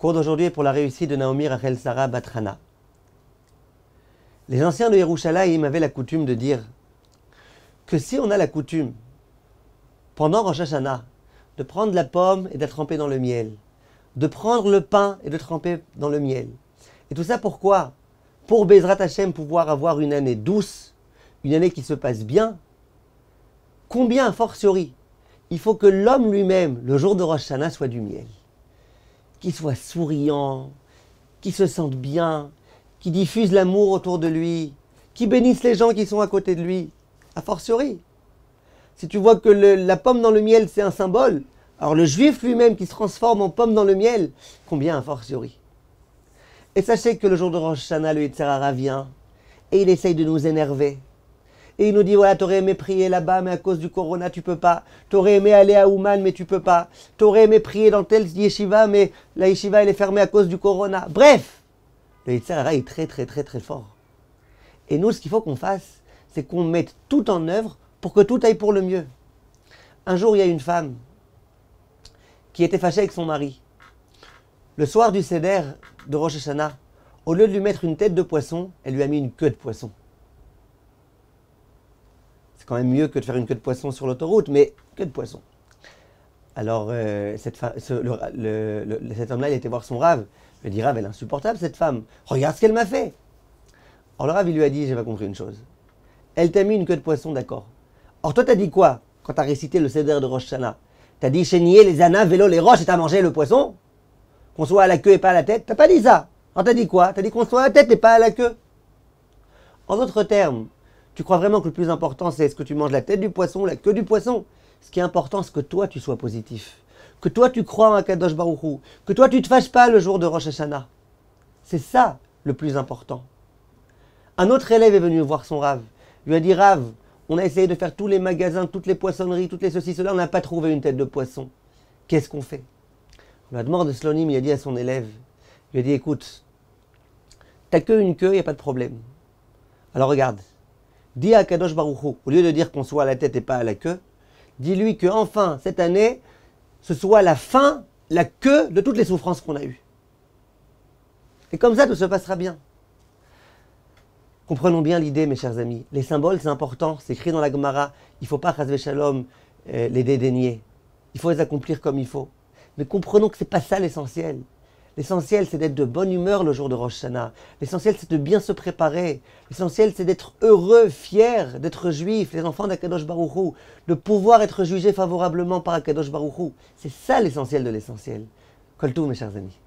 Cours d'aujourd'hui est pour la réussite de Naomi Rachel Sarah Bat Hana. Les anciens de Yerushalayim avaient la coutume de dire que si on a la coutume, pendant Rosh Hashanah, de prendre la pomme et de la tremper dans le miel, de prendre le pain et de tremper dans le miel. Et tout ça pourquoi? Pour Bezrat Hashem pouvoir avoir une année douce, une année qui se passe bien. Combien a fortiori, il faut que l'homme lui-même, le jour de Rosh Hashanah, soit du miel. Qu'il soit souriant, qu'il se sente bien, qu'il diffuse l'amour autour de lui, qu'il bénisse les gens qui sont à côté de lui. A fortiori. Si tu vois que la pomme dans le miel, c'est un symbole, alors le juif lui-même qui se transforme en pomme dans le miel, combien a fortiori. Et sachez que le jour de Rosh Hashanah, le Yetzer Hara vient et il essaye de nous énerver. Et il nous dit, voilà, t'aurais aimé prier là-bas, mais à cause du corona, tu peux pas. T'aurais aimé aller à Ouman, mais tu peux pas. T'aurais aimé prier dans tel yeshiva, mais la yeshiva, elle est fermée à cause du corona. Bref, le Yetzer Hara est très, très, très, très fort. Et nous, ce qu'il faut qu'on fasse, c'est qu'on mette tout en œuvre pour que tout aille pour le mieux. Un jour, il y a une femme qui était fâchée avec son mari. Le soir du Seder de Rosh Hashanah, au lieu de lui mettre une tête de poisson, elle lui a mis une queue de poisson. C'est quand même mieux que de faire une queue de poisson sur l'autoroute, mais queue de poisson. Alors, cet homme-là, il était voir son Rav. Il lui dit, Rav, elle est insupportable, cette femme. Regarde ce qu'elle m'a fait. Alors le Rav, il lui a dit, j'ai pas compris une chose. Elle t'a mis une queue de poisson, d'accord. Or, toi, t'as dit quoi quand t'as récité le Seder de Rosh Hashanah? T'as dit, chénier, les anas, vélo, les roches, et t'as mangé le poisson? Qu'on soit à la queue et pas à la tête? T'as pas dit ça. Alors t'as dit quoi? T'as dit qu'on soit à la tête et pas à la queue. En d'autres termes, tu crois vraiment que le plus important, c'est est-ce que tu manges la tête du poisson ou la queue du poisson? Ce qui est important, c'est que toi, tu sois positif. Que toi, tu crois en Akadosh Baruch Hu. Que toi, tu te fâches pas le jour de Rosh Hashanah. C'est ça, le plus important. Un autre élève est venu voir son Rav. Il lui a dit, Rav, on a essayé de faire tous les magasins, toutes les poissonneries, toutes les ceci, cela, on n'a pas trouvé une tête de poisson. Qu'est-ce qu'on fait? Le Admor de Slonim, il a dit à son élève, il lui a dit, écoute, t'as que une queue, il n'y a pas de problème. Alors regarde, dis à Kadosh Baruch Hu, au lieu de dire qu'on soit à la tête et pas à la queue, dis-lui que enfin, cette année, ce soit la fin, la queue de toutes les souffrances qu'on a eues. Et comme ça, tout se passera bien. Comprenons bien l'idée, mes chers amis. Les symboles, c'est important, c'est écrit dans la Gemara. Il ne faut pas, chas v'shalom, les dédaigner. Il faut les accomplir comme il faut. Mais comprenons que ce n'est pas ça l'essentiel. L'essentiel, c'est d'être de bonne humeur le jour de Rosh Hashanah. L'essentiel, c'est de bien se préparer. L'essentiel, c'est d'être heureux, fier, d'être juif, les enfants d'Akadosh Baruch Hu, de pouvoir être jugés favorablement par Akadosh Baruch Hu. C'est ça l'essentiel de l'essentiel. Kol tov, mes chers amis.